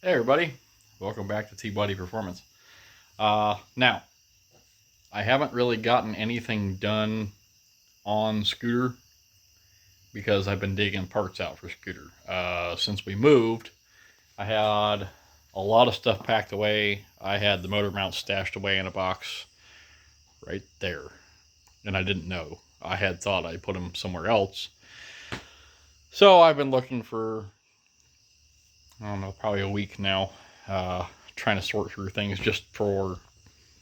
Hey everybody, welcome back to T-Body Performance. Now, I haven't really gotten anything done on Scooter because I've been digging parts out for Scooter. Since we moved, I had a lot of stuff packed away. I had the motor mount stashed away in a box right there, and I didn't know. I had thought I put them somewhere else. So I've been looking for, I don't know, probably a week now, trying to sort through things just for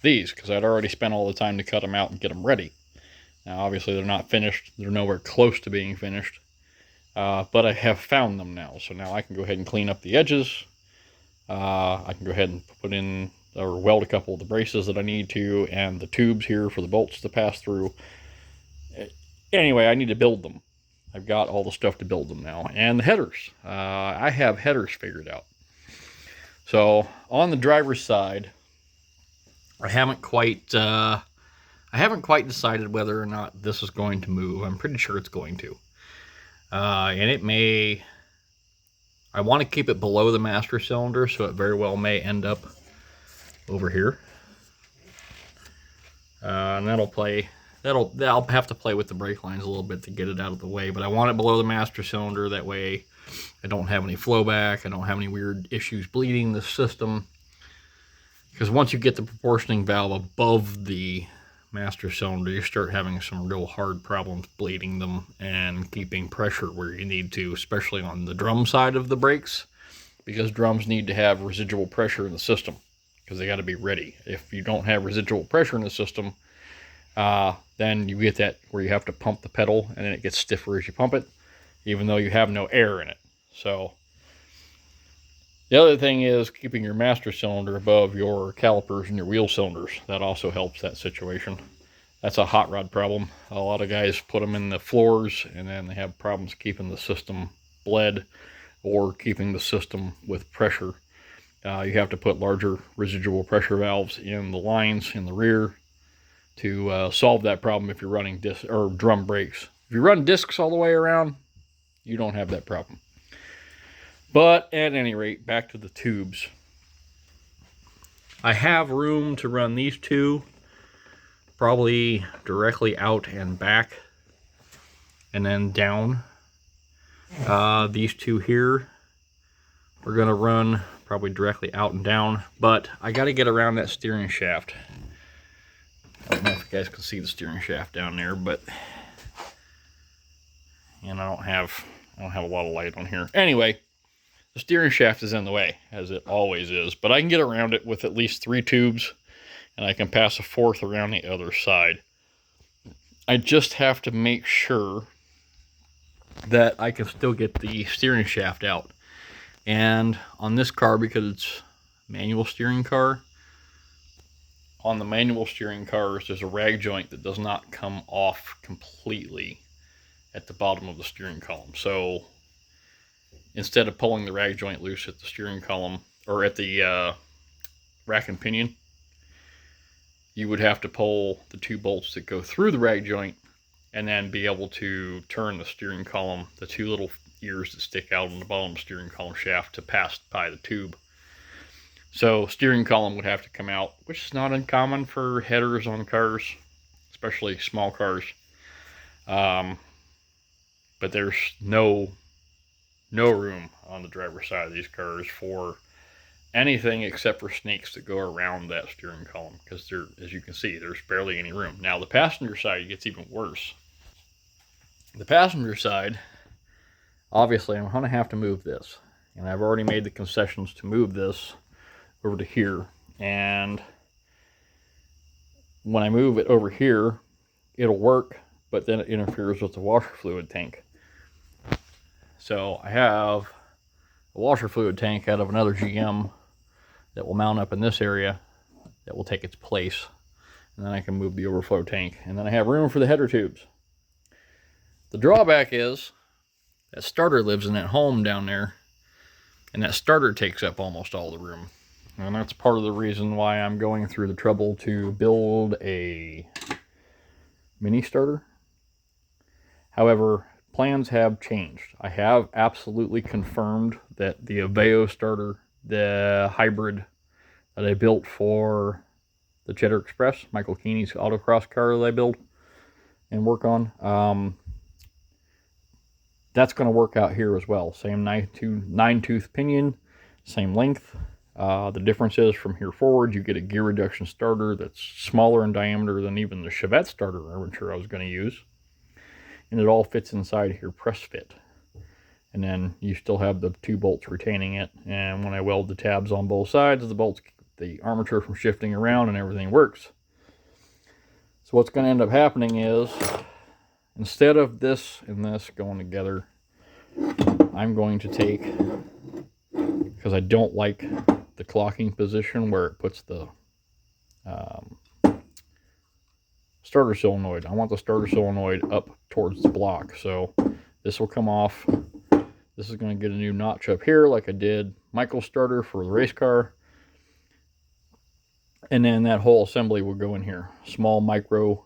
these, because I'd already spent all the time to cut them out and get them ready. Now, obviously, they're not finished. They're nowhere close to being finished. But I have found them now. So now I can go ahead and clean up the edges. I can go ahead and put in or weld a couple of the braces that I need to, and the tubes here for the bolts to pass through. Anyway, I need to build them. I've got all the stuff to build them now. And the headers. I have headers figured out. So on the driver's side, I haven't quite decided whether or not this is going to move. I'm pretty sure it's going to. And it may... I want to keep it below the master cylinder, so it very well may end up over here. And I'll have to play with the brake lines a little bit to get it out of the way, but I want it below the master cylinder. That way I don't have any flowback. I don't have any weird issues bleeding the system. Because once you get the proportioning valve above the master cylinder, you start having some real hard problems bleeding them and keeping pressure where you need to, especially on the drum side of the brakes, because drums need to have residual pressure in the system because they got to be ready. If you don't have residual pressure in the system, then you get that where you have to pump the pedal and then it gets stiffer as you pump it, even though you have no air in it. So the other thing is keeping your master cylinder above your calipers and your wheel cylinders. That also helps that situation. That's a hot rod problem. A lot of guys put them in the floors and then they have problems keeping the system bled or keeping the system with pressure. You have to put larger residual pressure valves in the lines in the rear to solve that problem if you're running disc or drum brakes. If you run discs all the way around, you don't have that problem. But at any rate, back to the tubes. I have room to run these two, probably directly out and back, and then down. These two here, we're going to run probably directly out and down, but I got to get around that steering shaft. I don't know if you guys can see the steering shaft down there, but and I don't have a lot of light on here. Anyway, the steering shaft is in the way, as it always is, but I can get around it with at least 3 tubes, and I can pass a 4th around the other side. I just have to make sure that I can still get the steering shaft out. And on this car, because it's manual steering car, on the manual steering cars, there's a rag joint that does not come off completely at the bottom of the steering column. So instead of pulling the rag joint loose at the steering column or at the rack and pinion, you would have to pull the 2 bolts that go through the rag joint and then be able to turn the steering column, the 2 little ears that stick out on the bottom of the steering column shaft, to pass by the tube. So steering column would have to come out, which is not uncommon for headers on cars, especially small cars. But there's no room on the driver's side of these cars for anything except for snakes that go around that steering column, because there, as you can see, there's barely any room. Now the passenger side gets even worse. The passenger side, obviously I'm going to have to move this, and I've already made the concessions to move this over to here, and when I move it over here, it'll work, but then it interferes with the washer fluid tank. So I have a washer fluid tank out of another GM that will mount up in this area that will take its place, and then I can move the overflow tank, and then I have room for the header tubes. The drawback is that starter lives in that home down there, and that starter takes up almost all the room, and that's part of the reason why I'm going through the trouble to build a mini starter. However, plans have changed. I have absolutely confirmed that the Aveo starter the hybrid that I built for the Cheddar Express, Michael Keeney's autocross car that I build and work on. That's going to work out here as well. Same 9-tooth pinion, same length. The difference is from here forward, you get a gear reduction starter that's smaller in diameter than even the Chevette starter armature I was going to use. And it all fits inside here, press fit. And then you still have the 2 bolts retaining it. And when I weld the tabs on both sides, the bolts keep the armature from shifting around and everything works. So what's going to end up happening is, instead of this and this going together, I'm going to take, because I don't like the clocking position where it puts the starter solenoid. I want the starter solenoid up towards the block. So this will come off. This is going to get a new notch up here like I did Michael's starter for the race car. And then that whole assembly will go in here. Small micro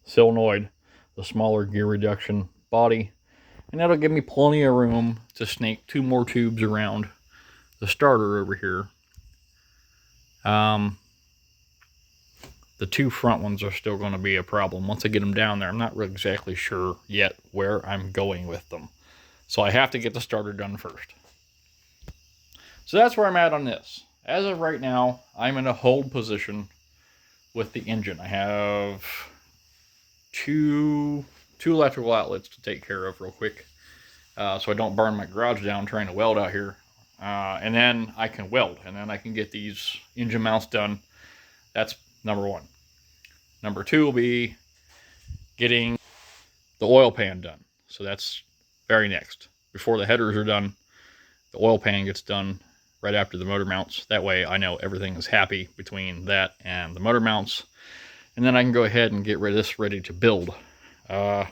solenoid, the smaller gear reduction body. And that'll give me plenty of room to snake 2 more tubes around the starter over here. The 2 front ones are still going to be a problem. Once I get them down there, I'm not really exactly sure yet where I'm going with them. So I have to get the starter done first. So that's where I'm at on this. As of right now, I'm in a hold position with the engine. I have two electrical outlets to take care of real quick, so I don't burn my garage down trying to weld out here. And then I can weld, and then I can get these engine mounts done. That's number 1. Number 2 will be getting the oil pan done. So that's very next. Before the headers are done, the oil pan gets done right after the motor mounts. That way I know everything is happy between that and the motor mounts. And then I can go ahead and get this ready to build. Header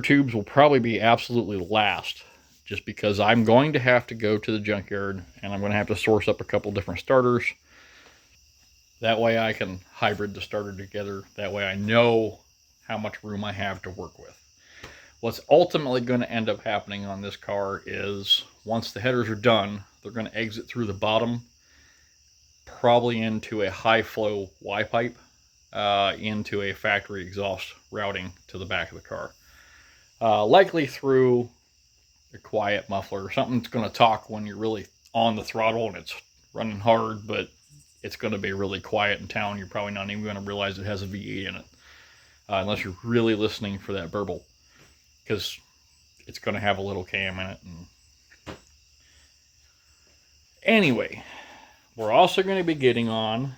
tubes will probably be absolutely last, just because I'm going to have to go to the junkyard and I'm going to have to source up a couple different starters. That way I can hybrid the starter together. That way I know how much room I have to work with. What's ultimately going to end up happening on this car is, once the headers are done, they're going to exit through the bottom, probably into a high flow Y pipe, into a factory exhaust routing to the back of the car. Likely through a quiet muffler or something that's going to talk when you're really on the throttle and it's running hard, but it's going to be really quiet in town. You're probably not even going to realize it has a V8 in it, unless you're really listening for that burble, because it's going to have a little cam in it. And anyway, we're also going to be getting on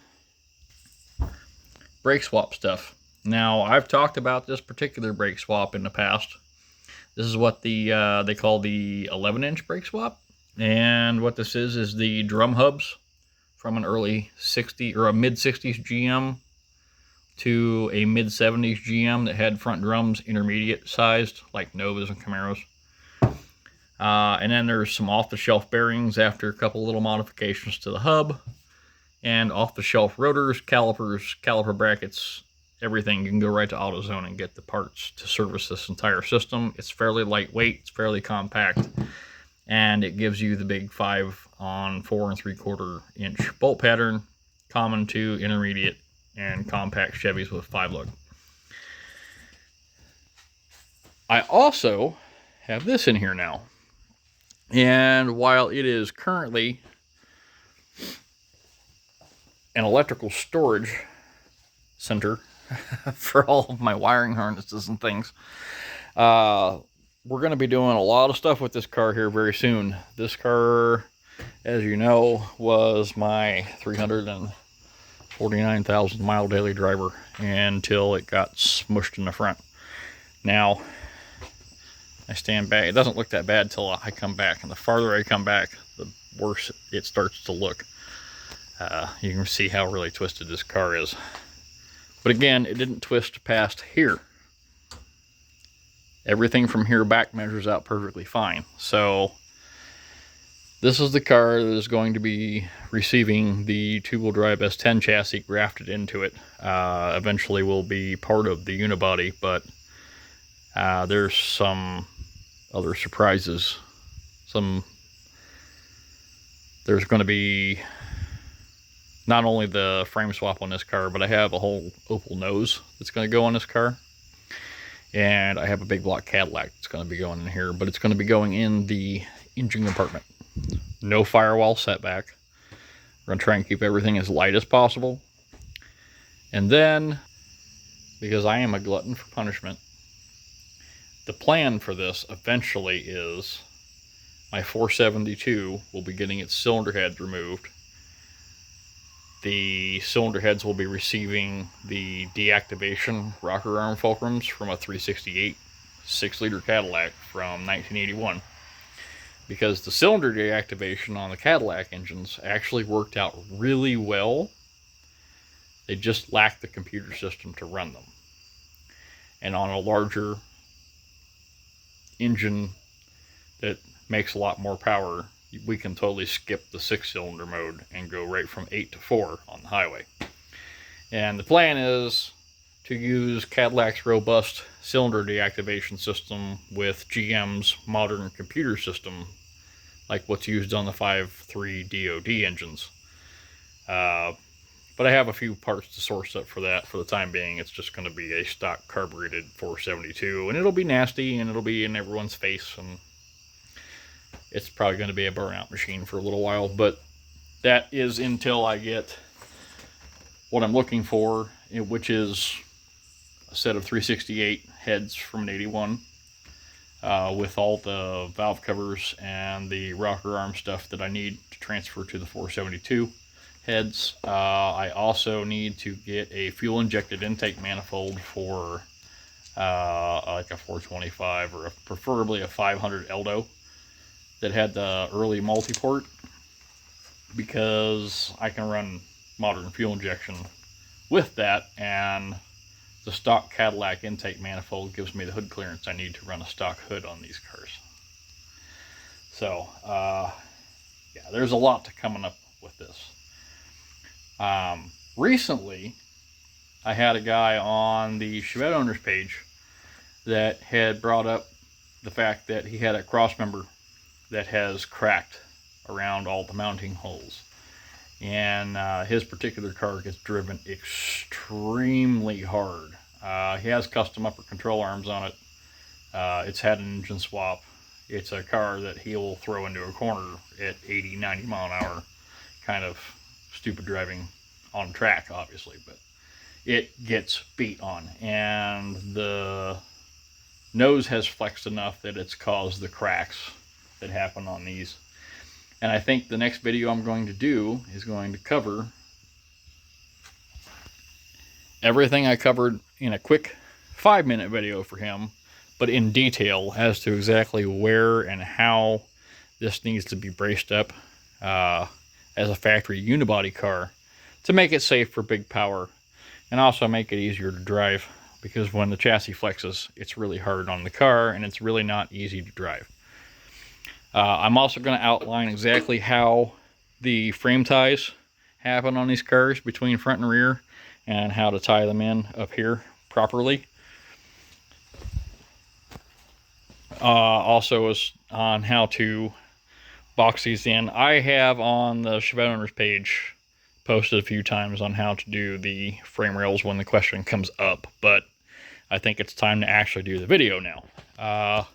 brake swap stuff. Now, I've talked about this particular brake swap in the past. This is what they call the 11-inch brake swap. And what this is the drum hubs from an early 60s or a mid-60s GM to a mid-70s GM that had front drums intermediate sized, like Novas and Camaros. And then there's some off-the-shelf bearings after a couple little modifications to the hub, and off-the-shelf rotors, calipers, caliper brackets, everything. You can go right to AutoZone and get the parts to service this entire system. It's fairly lightweight, it's fairly compact, and it gives you the big 5 on 4 3/4 inch bolt pattern, common to intermediate and compact Chevys with 5-lug. I also have this in here now. And while it is currently an electrical storage center for all of my wiring harnesses and things, we're going to be doing a lot of stuff with this car here very soon. This car, as you know, was my 349,000 mile daily driver until it got smushed in the front. Now, I stand back. It doesn't look that bad till I come back, and the farther I come back, the worse it starts to look. You can see how really twisted this car is. But again, it didn't twist past here. Everything from here back measures out perfectly fine. So this is the car that is going to be receiving the two-wheel drive S10 chassis grafted into it. Eventually will be part of the unibody, but there's some other surprises, some There's going to be not only the frame swap on this car, but I have a whole Opel nose that's going to go on this car. And I have a big block Cadillac that's going to be going in here, but it's going to be going in the engine compartment. No firewall setback. We're going to try and keep everything as light as possible. And then, because I am a glutton for punishment, the plan for this eventually is my 472 will be getting its cylinder heads removed. The cylinder heads will be receiving the deactivation rocker arm fulcrums from a 368 6-liter Cadillac from 1981. Because the cylinder deactivation on the Cadillac engines actually worked out really well. They just lacked the computer system to run them. And on a larger engine that makes a lot more power, we can totally skip the 6-cylinder mode and go right from 8 to 4 on the highway. And the plan is to use Cadillac's robust cylinder deactivation system with GM's modern computer system, like what's used on the 5.3 DOD engines. But I have a few parts to source up for that. For the time being, it's just going to be a stock carbureted 472, and it'll be nasty, and it'll be in everyone's face, and it's probably going to be a burnout machine for a little while. But that is until I get what I'm looking for, which is a set of 368 heads from an 81 with all the valve covers and the rocker arm stuff that I need to transfer to the 472 heads. I also need to get a fuel injected intake manifold for like a 425 or preferably a 500 Eldo that had the early multi-port, because I can run modern fuel injection with that, and the stock Cadillac intake manifold gives me the hood clearance I need to run a stock hood on these cars. So yeah, there's a lot to coming up with this. Recently, I had a guy on the Chevette owners page that had brought up the fact that he had a cross member that has cracked around all the mounting holes. And his particular car gets driven extremely hard. He has custom upper control arms on it. It's had an engine swap. It's a car that he'll throw into a corner at 80, 90 mile an hour. Kind of stupid driving on track, obviously, but it gets beat on. And the nose has flexed enough that it's caused the cracks that happen on these. And I think the next video I'm going to do is going to cover everything I covered in a quick 5-minute video for him, but in detail as to exactly where and how this needs to be braced up as a factory unibody car to make it safe for big power, and also make it easier to drive, because when the chassis flexes, it's really hard on the car and it's really not easy to drive. I'm also going to outline exactly how the frame ties happen on these cars between front and rear, and how to tie them in up here properly. Also is on how to box these in. I have on the Chevette owners page posted a few times on how to do the frame rails when the question comes up, but I think it's time to actually do the video now.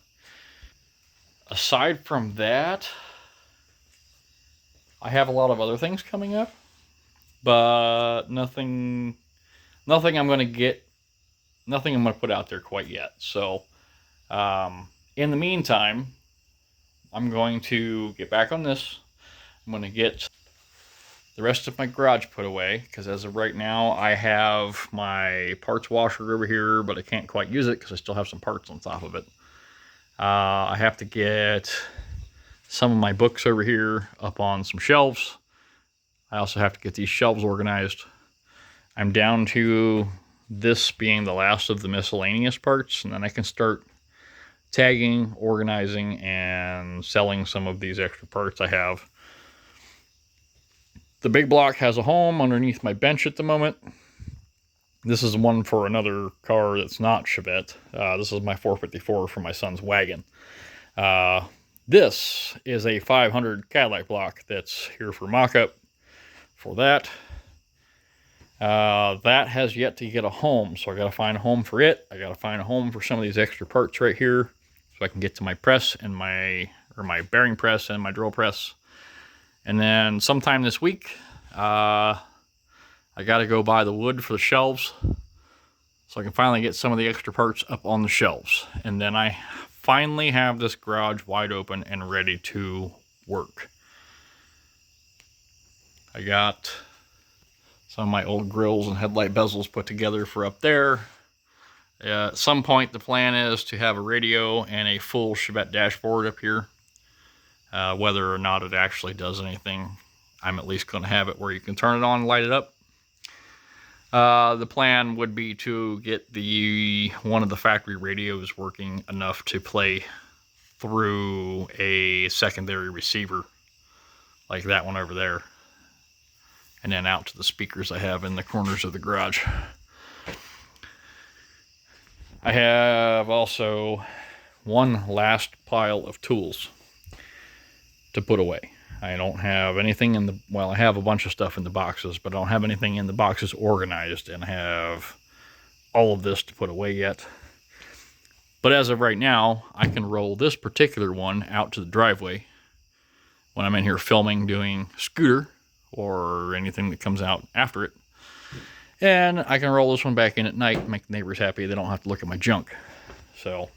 Aside from that, I have a lot of other things coming up, but nothing I'm going to put out there quite yet. So in the meantime, I'm going to get back on this. I'm going to get the rest of my garage put away, because as of right now, I have my parts washer over here, but I can't quite use it because I still have some parts on top of it. I have to get some of my books over here up on some shelves. I also have to get these shelves organized. I'm down to this being the last of the miscellaneous parts, and then I can start tagging, organizing, and selling some of these extra parts I have. The big block has a home underneath my bench at the moment. This is one for another car that's not Chevette. This is my 454 for my son's wagon. This is a 500 Cadillac block that's here for mock-up for that. That has yet to get a home, so I got to find a home for it. I got to find a home for some of these extra parts right here so I can get to my press and my bearing press and my drill press. And then sometime this week, I got to go buy the wood for the shelves so I can finally get some of the extra parts up on the shelves. And then I finally have this garage wide open and ready to work. I got some of my old grills and headlight bezels put together for up there. At some point, the plan is to have a radio and a full Chevette dashboard up here. Whether or not it actually does anything, I'm at least going to have it where you can turn it on and light it up. The plan would be to get one of the factory radios working enough to play through a secondary receiver, like that one over there, and then out to the speakers I have in the corners of the garage. I have also one last pile of tools to put away. I don't have anything in the, well, I have a bunch of stuff in the boxes, but I don't have anything in the boxes organized and have all of this to put away yet. But as of right now, I can roll this particular one out to the driveway when I'm in here filming, doing scooter or anything that comes out after it. And I can roll this one back in at night and make the neighbors happy. They don't have to look at my junk. So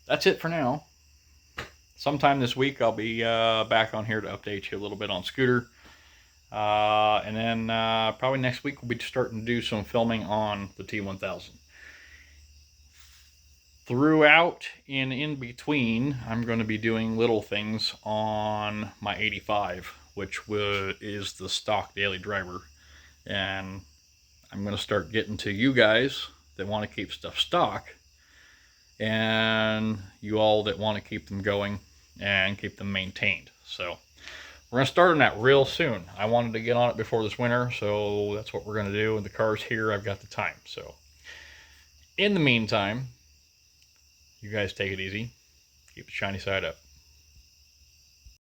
that's it for now. Sometime this week I'll be back on here to update you a little bit on scooter. And then probably next week we'll be starting to do some filming on the T1000. Throughout and in between, I'm going to be doing little things on my 85, which is the stock daily driver. And I'm going to start getting to you guys that want to keep stuff stock, and you all that want to keep them going and keep them maintained. So we're going to start on that real soon. I wanted to get on it before this winter, so that's what we're going to do. And the car's here, I've got the time. So in the meantime, you guys take it easy. Keep the shiny side up.